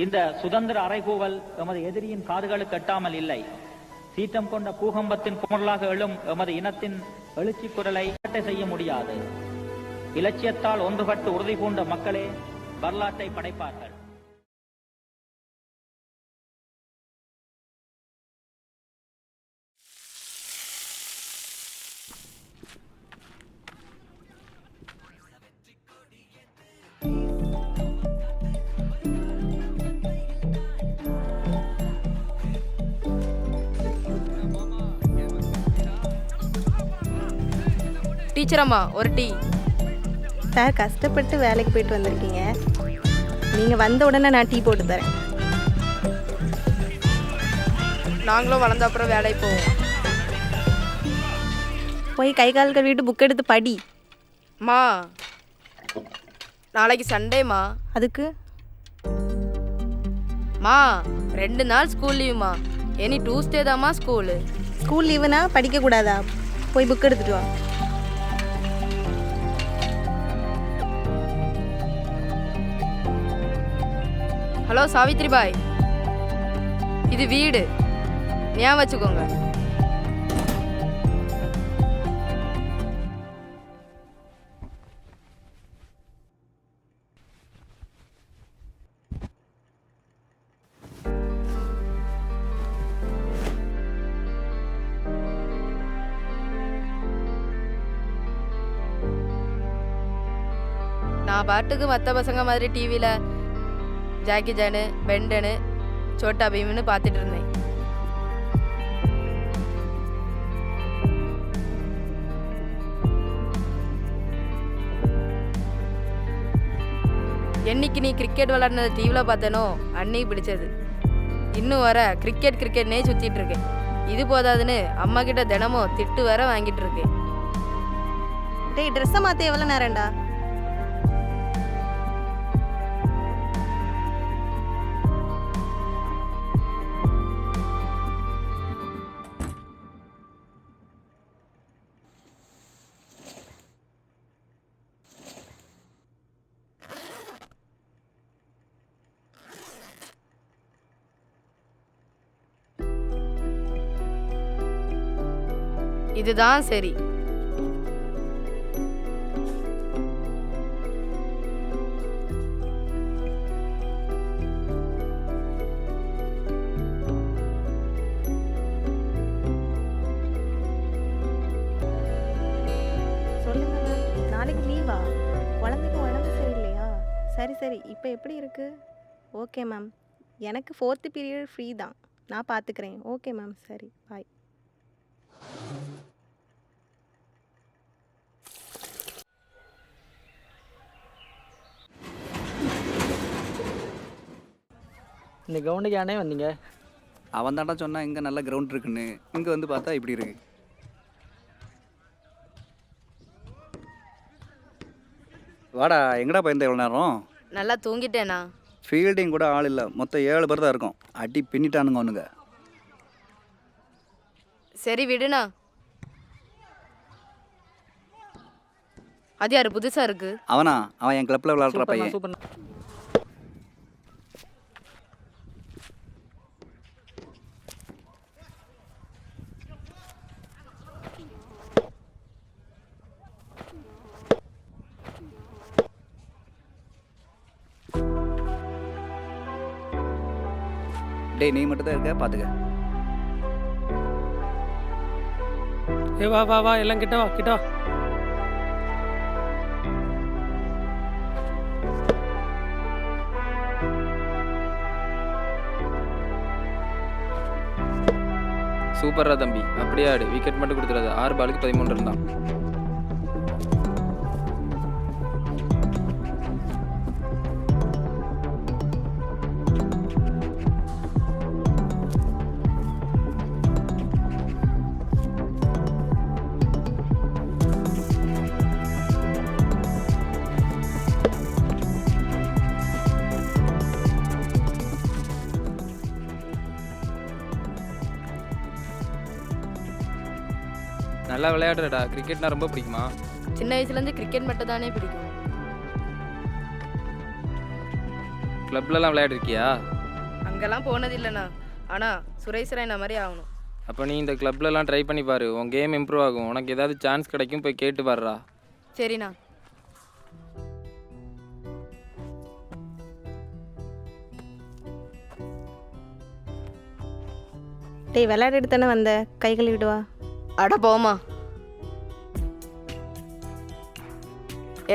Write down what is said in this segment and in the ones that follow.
இந்த சுதந்திர அறைகூவல் எமது எதிரியின் காதுகளுக்கு எட்டாமல் இல்லை. சீற்றம் கொண்ட பூகம்பத்தின் குமரலாக எழும் எமது இனத்தின் எழுச்சி குரலை செய்ய முடியாது. இலட்சியத்தால் ஒன்றுபட்டு உறுதி பூண்ட மக்களே வரலாற்றை படைப்பார்கள். டீச்சர் அம்மா ஒரு டீ. சார், கஷ்டப்பட்டு வேலைக்கு போயிட்டு வந்திருக்கீங்க, நீங்கள் வந்த உடனே நான் டீ போட்டு தரேன். நாங்களும் வளர்ந்த அப்புறம் வேலைக்கு போவோம். போய் கை கால் கழுவிட்டு புக் எடுத்து படி. மா நாளைக்கு சண்டேம்மா. அதுக்கு மா 2 நாள் ஸ்கூல் லீவுமா. எனி டியூஸ்டே தாம்மா ஸ்கூலு. ஸ்கூல் லீவுனா படிக்கக்கூடாதா? போய் புக் எடுத்துட்டு வா. ஹலோ சாவித்ரி பாய், இது வீடு, ஞாபகம் வச்சுக்கோங்க. நான் பாட்டுக்கு மற்ற பசங்க மாதிரி டிவியில் ஜாக்கி ஜானு, பெண்டனு, சோட்டா பீம்னு பார்த்துட்டு இருந்தேன். என்னைக்கு நீ கிரிக்கெட் விளாட்னது டிவியில் பார்த்தேனோ அன்னைக்கு பிடிச்சது. இன்னும் வர கிரிக்கெட்னே சுற்றிட்டு இருக்கேன். இது போதாதுன்னு அம்மா கிட்ட தினமும் திட்டு வர வாங்கிட்டு இருக்கேன். டேய், ட்ரெஸ்ஸை மாற்ற எவ்வளோ நேரம்டா? இதுதான் சரி. சொல்லுங்க மேம், நாளைக்கு லீவா? குழந்தைக்கு உடம்பு சரியில்லையா? சரி, இப்போ எப்படி இருக்கு? ஓகே மேம், எனக்கு 4th பீரியட் ஃப்ரீ தான், நான் பார்த்துக்கிறேன். ஓகே மேம், சரி, பாய். இந்த கிரவுண்டுக்கு ஏனே வந்தீங்க? அவன் தாண்டா சொன்னான் இங்கே நல்ல கிரவுண்ட் இருக்குன்னு. இங்கே வந்து பார்த்தா இப்படி இருக்கு. வாடா, எங்கடா போயிருந்த இவ்வளோ நேரம்? நல்லா தூங்கிட்டேனா? ஃபீல்டிங் கூட ஆள் இல்லை, மொத்தம் 7 பேர் தான் இருக்கும். அடி பின்னிட்டானுங்க ஒன்றுங்க. சரி விடுண்ணா. அது யாரு புதுசாக இருக்கு? அவன் என் கிளப்பில் விளையாடுற பையன். சூப்பர். டேய், நீ மட்டும் தான் இருக்க, பார்த்துக்க. ஏ வா எல்லாம் கிட்ட வா. சூப்பரா தம்பி, அப்படியே ஆடு. விக்கெட் மட்டும் கொடுத்துறாது. 6 பாலுக்கு 13 ரன் தான். நல்லா விளையாடுறடா. கிரிக்கெட்னா ரொம்ப பிடிக்குமா? சின்ன வயசுலேருந்து கிரிக்கெட் மட்டும் தானே பிடிக்கும். கிளப்லலாம் விளையாடிருக்கியா? அங்கெல்லாம் போனதில்லைண்ணா. ஆனால் சுரேஷ் ரெய்னா மாதிரி ஆகணும். அப்போ நீ இந்த கிளப்லலாம் ட்ரை பண்ணி பாரு, உன் கேம் இம்ப்ரூவ் ஆகும். உனக்கு ஏதாவது சான்ஸ் கிடைக்கும், போய் கேட்டு பாருடா. சரிண்ணா. டேய் விளையாடிட்டு தானே வந்த, கை கழுவிட்டு வா. அட போமா.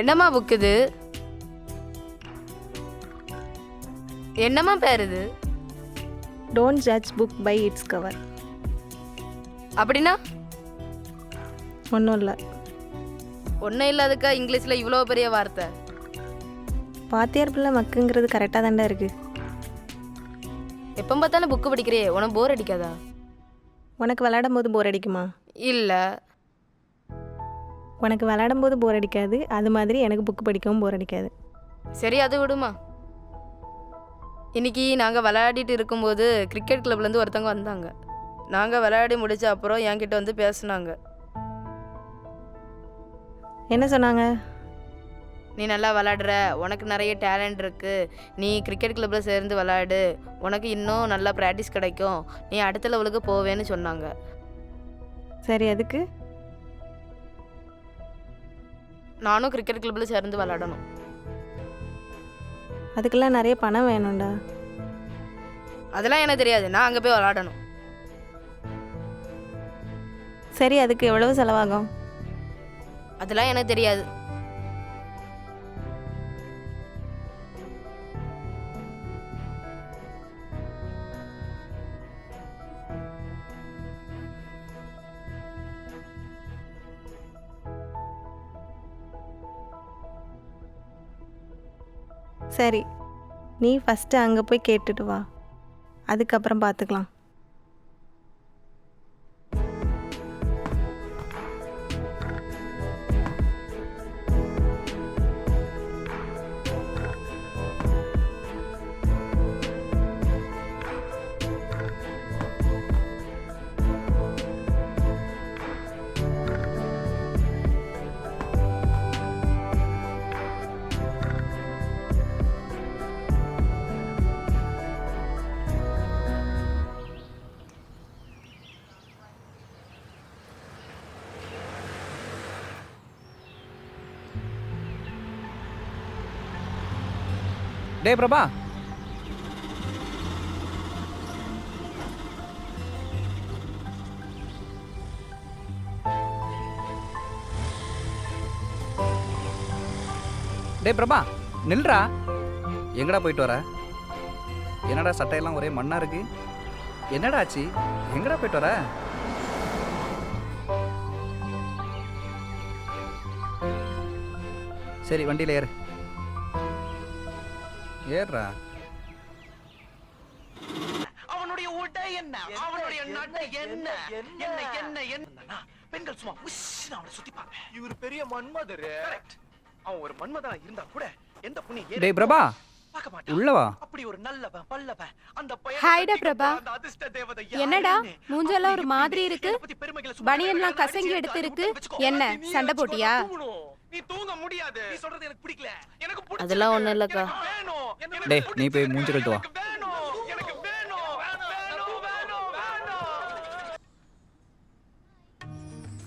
என்னம்மா புக் இது? என்னம்மா பேர் இது? Don't judge book by its cover. அப்படின்னா ஒன்றும் இல்லை. ஒன்றும் இல்லாதக்கா இங்கிலீஷில் இவ்வளோ பெரிய வார்த்தை. வாத்தியார் பிள்ளை மக்குங்கிறது கரெக்டாக தாண்டா இருக்குது. எப்போ பார்த்தாலும் புக்கு படிக்கிறியே, உனக்கு போர் அடிக்காதா? உனக்கு விளையாடும் போது போர் அடிக்குமா? இல்லை. உனக்கு விளையாடும் போது போர் அடிக்காது, அது மாதிரி எனக்கு புக்கு படிக்கவும் போர் அடிக்காது. சரி அது விடுமா. இன்னைக்கு நாங்கள் விளையாடிட்டு இருக்கும்போது கிரிக்கெட் கிளப்லேருந்து ஒருத்தவங்க வந்தாங்க. நாங்கள் விளையாடி முடிச்ச அப்புறம் என்கிட்ட வந்து பேசுனாங்க. என்ன சொன்னாங்க? நீ நல்லா விளையாடுற, உனக்கு நிறைய டேலண்ட் இருக்குது, நீ கிரிக்கெட் கிளப்பில் சேர்ந்து விளையாடு, உனக்கு இன்னும் நல்லா ப்ராக்டிஸ் கிடைக்கும், நீ அடுத்த லெவலுக்கு போவேன்னு சொன்னாங்க. சரி அதுக்கு? நானும் கிரிக்கெட் கிளப்பில் சேர்ந்து விளையாடணும். அதுக்கெல்லாம் நிறைய பணம் வேணும்டா. அதெல்லாம் எனக்கு தெரியாது, நான் அங்கே போய் விளையாடணும். சரி அதுக்கு எவ்வளவு செலவாகும்? அதெல்லாம் எனக்கு தெரியாது. சரி நீ ஃபஸ்ட்டு அங்கே போய் கேட்டுட்டு வா, அதுக்கப்புறம் பார்த்துக்கலாம். டே பிரபா, டே பிரபா நில்றா. எங்கடா போயிட்டு வர? என்னடா சட்டையெல்லாம் ஒரே மண்ணா இருக்கு, என்னடா ஆச்சு? எங்கடா போயிட்டு வர? சரி வண்டியில் ஏறு, ஏறா. அவனுடைய உடை என்ன, அவனுடைய நடை என்ன, என்ன என்ன என்ன பெண்கள் சும்மா உஷ்னு அவனை சுத்திப்பாங்க. இவர் பெரிய மன்மதரு. அவன் ஒரு மன்மதனா இருந்தா கூட எந்த புண்ணிய டேய் பிரபா பார்க்க மாட்டான். உள்ள வா. அப்படி ஒரு நல்லவன் பல்லவன் அந்த பையன். ஹாய்டா பிரபா. அந்த அதிர்ஷ்ட தேவதை என்னடா மூஞ்செல்லாம் ஒரு மாதிரி இருக்கு, பனியன்லாம் கசங்கி எடுத்து இருக்கு, என்ன சண்டை போட்டியா? நீ தூங்க முடியாது. நீ சொல்றது எனக்கு பிடிக்கல, எனக்கு பிடிக்கல. அதெல்லாம் ஒன்றும் இல்லைக்கா. டேய் நீ போய் மூஞ்சி கழுத்து வா. எனக்கு வேணும், வேணும், வேணும், வேணும்.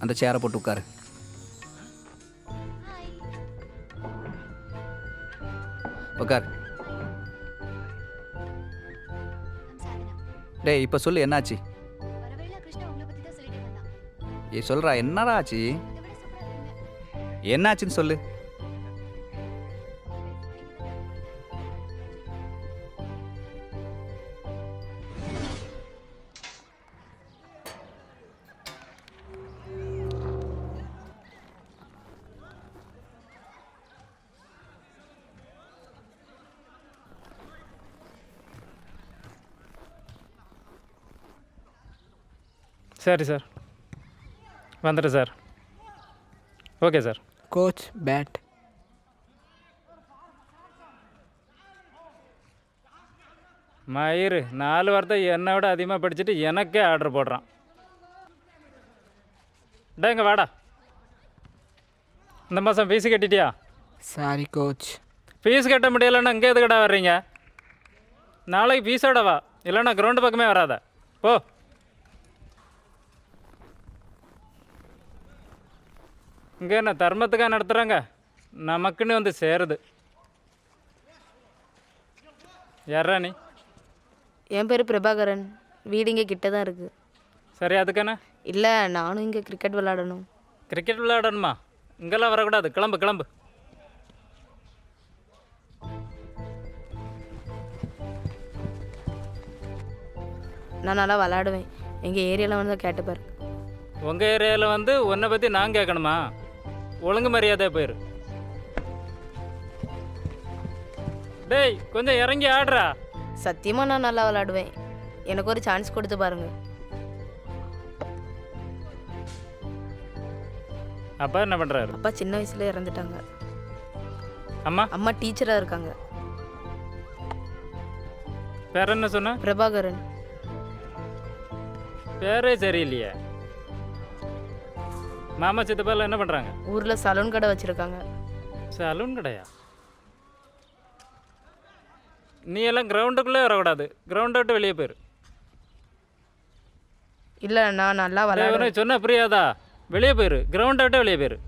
அந்த சேரை போட்டு உட்காரு. உட்கார். டேய் இப்போ சொல்லு என்னாச்சு? சொல்றா என்னடா ஆச்சு? என்னாச்சுன்னு சொல்லு. சரி சார், வந்துடுறேன் sir. Okay sir. Coach bad. மயிறு 4 வாரத்தை என்னை விட அதிகமாக படிச்சுட்டு எனக்கே ஆர்டர் போடுறான். இங்க வாடா. இந்த மாதம் ஃபீஸு கட்டிட்டியா? Sorry coach. ஃபீஸ் கட்ட முடியலைன்னா இங்கே எதுக்கடா வர்றீங்க? நாளைக்கு ஃபீஸோட வா, இல்லைன்னா கிரவுண்டு பக்கமே வராத. போ. இங்கே என்ன தர்மத்துக்காக நடத்துகிறாங்க, நமக்குன்னு வந்து சேருது. யாரா நீ? என் பேர் பிரபாகரன். வீடு இங்கே கிட்ட தான் இருக்குது. சரி, அதுக்கான இல்லை, நானும் இங்கே கிரிக்கெட் விளாடணும். கிரிக்கெட் விளையாடணுமா? இங்கெல்லாம் வரக்கூடாது, கிளம்பு கிளம்பு. நான் நல்லா விளாடுவேன். எங்கள் ஏரியாவில் வந்து கேட்டுப்பார். உங்கள் ஏரியாவில் வந்து உன்னை பற்றி நான் கேட்கணுமா? ஒழுங்கு மரியாதையாக போயிரு. டேய், கொஞ்சம் இறங்கி ஆடுறா. சத்தியமாக நான் நல்லா விளாடுவேன். எனக்கு ஒரு சான்ஸ் கொடுத்து பாருங்க. அப்பா என்ன பண்ணுறாரு? அப்பா சின்ன வயசுல இறந்துட்டாங்க. அம்மா? அம்மா டீச்சராக இருக்காங்க. பேர் என்ன சொன்ன? பிரபாகரன். பேரே சரியில்லையே. மாமா சித்தப்பாலாம் என்ன பண்ணுறாங்க? ஊரில் சலூன் கடை வச்சுருக்காங்க. சலூன் கடையா? நீ எல்லாம் கிரவுண்டுக்குள்ளே வரக்கூடாது, கிரவுண்டை விட்டு வெளியே போயிரு. இல்லை, நான் நல்லா விளாடுவேன். சொன்ன புரியாதா? வெளியே போயிரு, கிரவுண்டை விட்டு வெளியே போயிரு.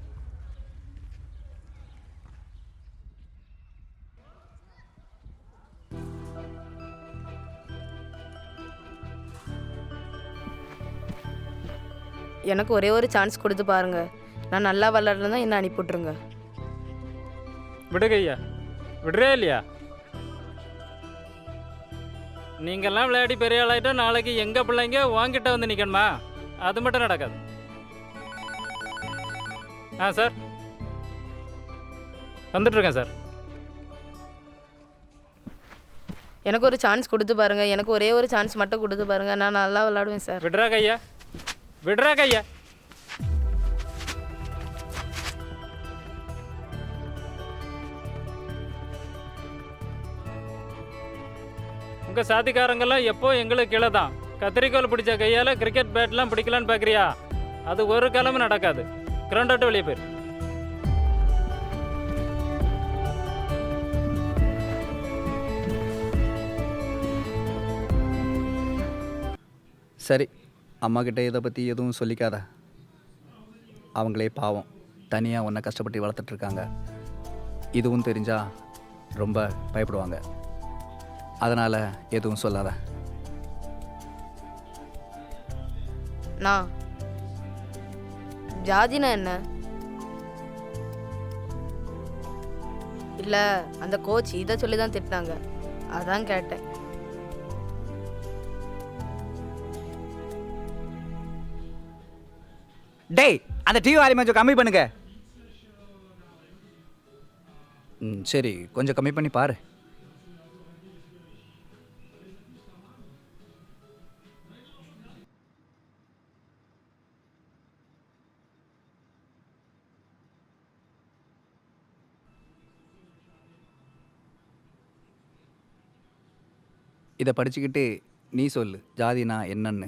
எனக்கு ஒரே ஒரு சான்ஸ் கொடுத்து பாருங்க. நான் நல்லா விளாட்றதா என்ன அனுப்பிவிட்ருங்க. விடுகையா, விடுறே இல்லையா? நீங்கள்லாம் விளையாடி பெரிய ஆளாயிட்டா நாளைக்கு எங்கள் பிள்ளைங்க வாங்கிட்ட வந்து நிற்கணுமா? அது மட்டும் நடக்காது. சார், வந்துட்டுருக்கேன் சார். எனக்கு ஒரு சான்ஸ் கொடுத்து பாருங்க. எனக்கு ஒரே ஒரு சான்ஸ் மட்டும் கொடுத்து பாருங்க. நான் நல்லா விளாடுவேன் சார். விடுறா கையா, விடுறா கையா. உங்கள் சாதிக்காரங்கெல்லாம் எப்போ எங்களுக்கு கீழே தான். கத்திரிக்கோல் பிடிச்ச கையால் கிரிக்கெட் பேட்லாம் பிடிக்கலான்னு பார்க்குறியா? அது ஒரு காலமும் நடக்காது. கிரவுண்ட் விட்டு வெளியே போயிரு. சரி, அம்மாக்கிட்ட இதை பற்றி எதுவும் சொல்லிக்காத. அவங்களே பாவம் தனியாக உன்னை கஷ்டப்பட்டு வளர்த்துட்ருக்காங்க. இதுவும் தெரிஞ்சால் ரொம்ப பயப்படுவாங்க. அதனால் எதுவும் சொல்லாத. நான் ஜாதினா என்ன? இல்லை, அந்த கோச் இதை சொல்லி தான் திட்டினாங்க, அதான் கேட்டேன். டேய், அந்த டிவி வால்யூம் கொஞ்சம் கம்மி பண்ணுங்க. சரி, கொஞ்சம் கம்மி பண்ணி பாரு. இதை படிச்சுக்கிட்டு நீ சொல்லு, ஜாதினா என்னன்னு.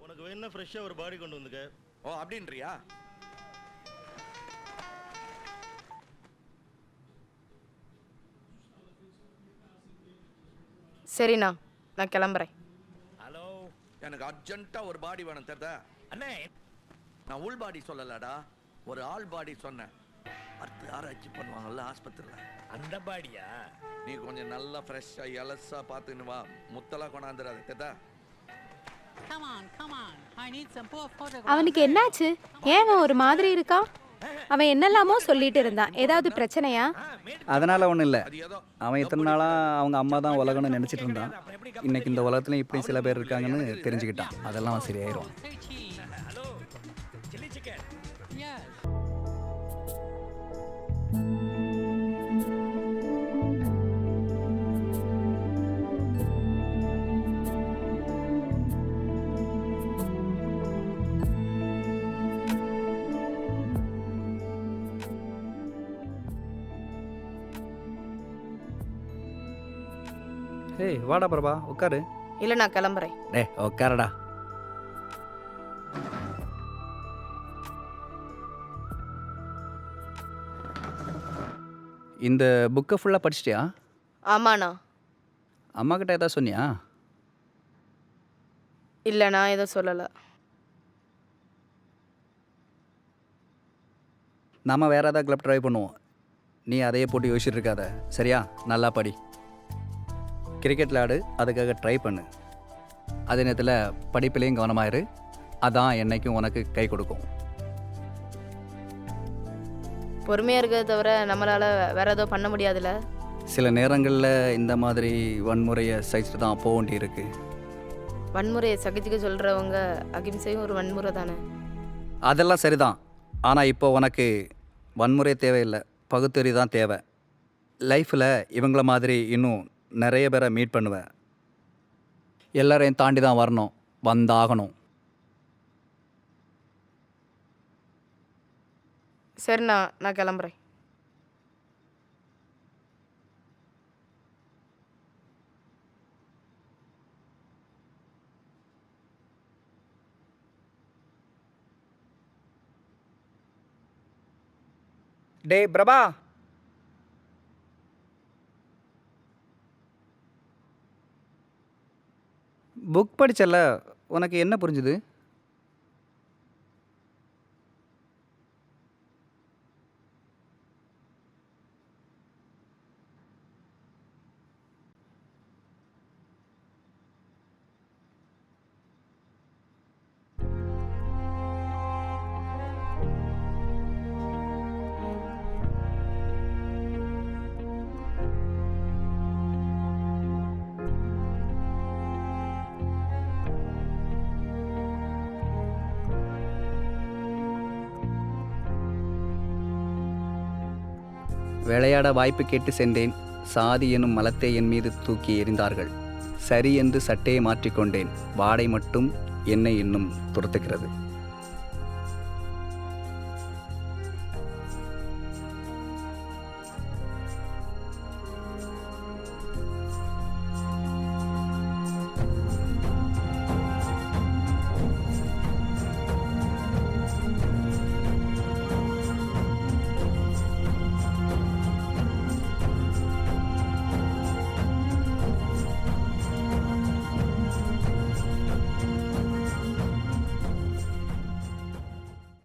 உனக்கு வேணா ஃப்ரெஷ்ஷாக ஒரு பாடி கொண்டு வந்துக்க. ஓ, அப்படின்றியா? சரிண்ணா, நான் கிளம்புறேன். ஹலோ, எனக்கு அர்ஜென்ட்டாக ஒரு பாடி வேணும் தெரியுதா? அண்ணே, நான் உள் பாடி சொல்லலடா, ஒரு ஆள் பாடி சொன்னேன். அடுத்து ஆராய்ச்சி பண்ணுவாங்கல்ல ஆஸ்பத்திரியில், அந்த பாடியா? நீ கொஞ்சம் நல்லா ஃப்ரெஷ்ஷாக எலஸாக பார்த்துன்னு வா. முத்தெல்லாம் கொண்டாந்துடாது தெரியுதா? அவனுக்கு என்னாச்சு? ஏன் அவன் ஒரு மாதிரி இருக்கா? அவன் என்னெல்லாமோ சொல்லிட்டு இருந்தான். ஏதாவது பிரச்சனையா? அதனால் ஒன்றும் இல்லை. அவன் இத்தனை நாளாக அவங்க அம்மா தான் உலகம்னு நினச்சிட்டு இருந்தான். இன்னைக்கு இந்த உலகத்துலையும் இப்படி சில பேர் இருக்காங்கன்னு தெரிஞ்சுக்கிட்டான். அதெல்லாம் அவன் சரியாயிரும். ஏய், வாடா பிரபா, உட்காரு. இல்லை, நான் கிளம்புறேன். டே, உட்காரடா. இந்த புக்கை ஃபுல்லாக படிச்சிட்டியா? ஆமாண்ணா. அம்மா கிட்ட ஏதாவது சொன்னியா? இல்லை, நான் எதுவும் சொல்லலை. நாம் வேறு ஏதாவது கிளப் ட்ரை பண்ணுவோம். நீ அதையே போட்டு யோசிச்சுட்டு இருக்காத, சரியா? நல்லா படி, கிரிக்கெட் விளையாடு, அதுக்காக ட்ரை பண்ணு. அதே நேரத்தில் படிப்புலேயும் கவனமாயிரு. அதான் என்னைக்கும் உனக்கு கை கொடுக்கும். பொறுமையாக இருக்கிறத தவிர நம்மளால் வேற ஏதோ பண்ண முடியாதுல்ல. சில நேரங்களில் இந்த மாதிரி வன்முறையை சகிச்சுட்டு தான் போக வேண்டியிருக்கு. வன்முறையை சகிச்சுக்க சொல்கிறவங்க அகிம்சையும் ஒரு வன்முறை தானே. அதெல்லாம் சரிதான். ஆனால் இப்போ உனக்கு வன்முறை தேவையில்லை, பகுத்தறி தான் தேவை. லைஃப்பில் இவங்கள மாதிரி இன்னும் நிறைய பேரை மீட் பண்ணுவேன். எல்லாரையும் தாண்டி தான் வரணும், வந்தாகணும். சரிண்ணா, நான் கிளம்புறேன். டே பிரபா, புக் படிச்சல, உனக்கு என்ன புரிஞ்சுது? விளையாட வாய்ப்பு கேட்டு சென்றேன். சாதி எனும் மலத்தை என் மீது தூக்கி எறிந்தார்கள். சரி என்று சட்டையை மாற்றிக்கொண்டேன். வாடை மட்டும் என்னை இன்னும் துரத்துகிறது.